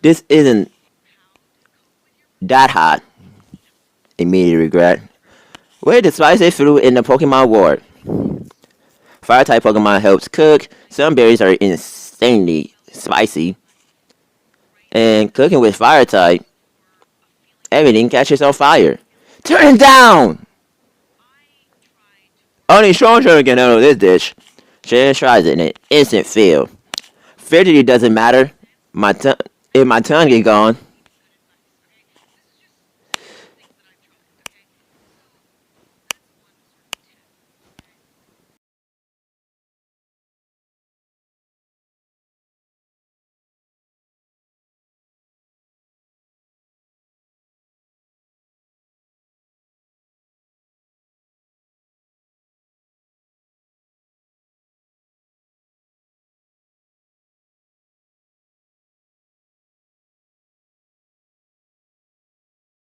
This isn't that hot. Immediate regret. Where's the spicy fruit in the Pokemon world? Fire type Pokemon helps cook. Some berries are insanely spicy. And cooking with fire type, everything catches on fire. Turn it down! Only strong can handle this dish. Shannon tries it and an instant fail. Fidgety doesn't matter. My tongue, if my tongue is gone,